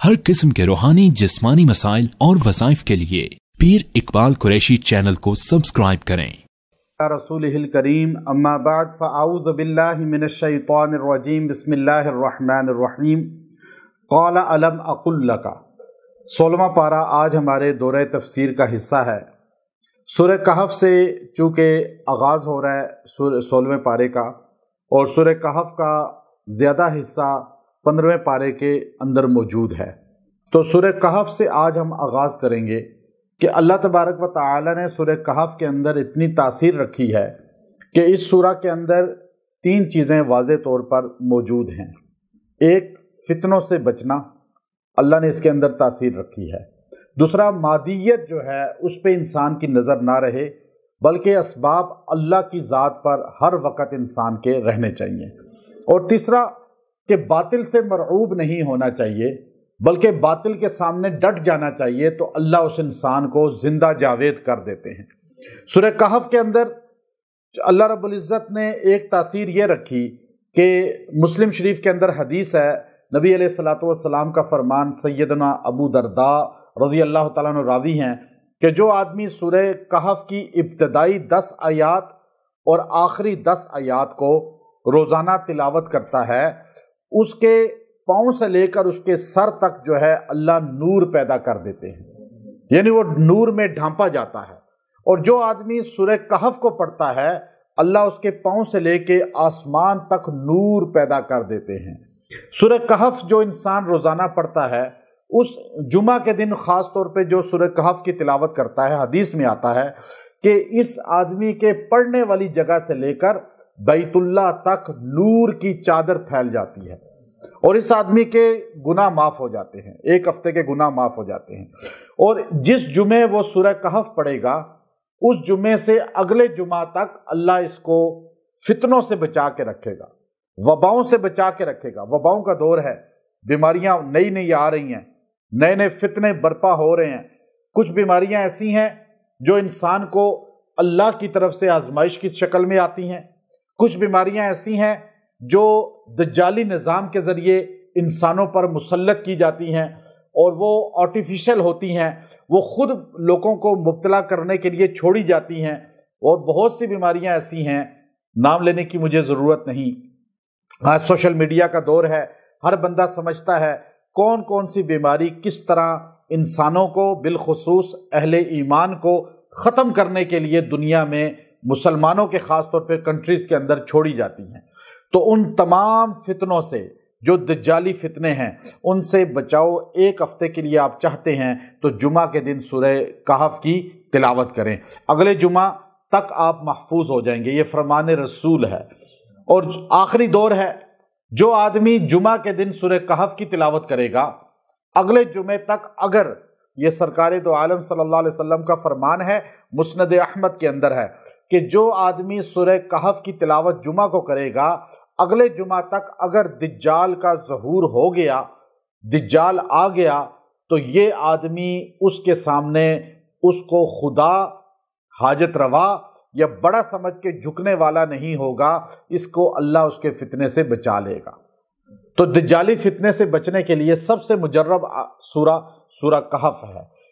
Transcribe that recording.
हर किस्म के रूहानी जिस्मानी मसाइल और वज़ाइफ के लिए पीर इकबाल कुरैशी चैनल को सब्सक्राइब करें। रसूलिहिल करीम अम्मा बाद फ़अऊज़ु बिल्लाहि मिनश्शैतानिर रजीम बिस्मिल्लाहिर रहमानिर रहीम क़ाल अलम अक़ुल लका। 16वां पारा आज हमारे दौरे तफसीर का हिस्सा है। सूरह कहफ से चूँकि आगाज़ हो रहा है 16वें पारे का, और सूरह कहफ का ज़्यादा हिस्सा 15वें पारे के अंदर मौजूद है, तो सूरह कहफ से आज हम आगाज़ करेंगे कि अल्लाह तबारक व तआला ने सूरह कहफ के अंदर इतनी तासीर रखी है कि इस सूरह के अंदर 3 चीज़ें वाज़े तौर पर मौजूद हैं। एक, फितनों से बचना, अल्लाह ने इसके अंदर तासीर रखी है। दूसरा, मादियत जो है उस पे इंसान की नज़र ना रहे, बल्कि असबाब अल्लाह की ज़ात पर हर वक़्त इंसान के रहने चाहिए। और तीसरा, कि बातिल से मरऊब नहीं होना चाहिए, बल्कि बातिल के सामने डट जाना चाहिए, तो अल्लाह उस इंसान को जिंदा जावेद कर देते हैं। सूरह कहफ के अंदर अल्लाह रब्बुल इज़्ज़त ने एक तासीर ये रखी कि मुस्लिम शरीफ के अंदर हदीस है, नबी अलैहिस्सलातु वस्सलाम का फरमान, सैयदना अबू दरदा रज़ी अल्लाह तआला अन्हु रावी हैं कि जो आदमी सूरह कहफ की इब्तदाई 10 आयात और आखिरी 10 आयात को रोज़ाना तिलावत करता है, उसके पाँव से लेकर उसके सर तक जो है अल्लाह नूर पैदा कर देते हैं, यानी वो नूर में ढांपा जाता है। और जो आदमी सूरह कहफ को पढ़ता है, अल्लाह उसके पाँव से लेके आसमान तक नूर पैदा कर देते हैं। सूरह कहफ जो इंसान रोज़ाना पढ़ता है, उस जुमा के दिन ख़ास तौर पे जो सूरह कहफ की तिलावत करता है, हदीस में आता है कि इस आदमी के पढ़ने वाली जगह से लेकर बैतुल्लाह तक नूर की चादर फैल जाती है, और इस आदमी के गुनाह माफ़ हो जाते हैं, 1 हफ्ते के गुनाह माफ़ हो जाते हैं। और जिस जुमे वो सूरह कहफ पढ़ेगा, उस जुमे से अगले जुमा तक अल्लाह इसको फितनों से बचा के रखेगा, वबाओं से बचा के रखेगा। वबाओं का दौर है, बीमारियां नई नई आ रही हैं, नए नए फितने बर्पा हो रहे हैं। कुछ बीमारियां ऐसी हैं जो इंसान को अल्लाह की तरफ से आजमाइश की शक्ल में आती हैं। कुछ बीमारियां ऐसी हैं जो दज्जाली निज़ाम के ज़रिए इंसानों पर मुसल्लत की जाती हैं, और वो आर्टिफिशियल होती हैं, वो ख़ुद लोगों को मुब्तला करने के लिए छोड़ी जाती हैं। और बहुत सी बीमारियां ऐसी हैं, नाम लेने की मुझे ज़रूरत नहीं। आज सोशल मीडिया का दौर है, हर बंदा समझता है कौन कौन सी बीमारी किस तरह इंसानों को, बिलखुसूस अहले ईमान को ख़त्म करने के लिए दुनिया में मुसलमानों के ख़ास तौर पे कंट्रीज़ के अंदर छोड़ी जाती हैं। तो उन तमाम फितनों से, जो दज्जाली फितने हैं, उनसे बचाओ 1 हफ्ते के लिए आप चाहते हैं तो जुमा के दिन सूरह कहफ की तिलावत करें। अगले जुमा तक आप महफूज हो जाएंगे, ये फरमान रसूल है। और आखिरी दौर है, जो आदमी जुमा के दिन सूरह कहफ की तिलावत करेगा, अगले जुमे तक, अगर ये सरकार दो आलम सल्लल्लाहु अलैहि वसल्लम का फरमान है, मुस्नद अहमद के अंदर है कि जो आदमी सूरह कहफ की तिलावत जुमा को करेगा, अगले जुमा तक अगर दज्जाल का ज़हूर हो गया, दज्जाल आ गया, तो ये आदमी उसके सामने उसको खुदा, हाजत रवा या बड़ा समझ के झुकने वाला नहीं होगा, इसको अल्लाह उसके फितने से बचा लेगा। तो दज्जाली फितने से बचने के लिए सबसे मुजर्रब सूरह कहफ है।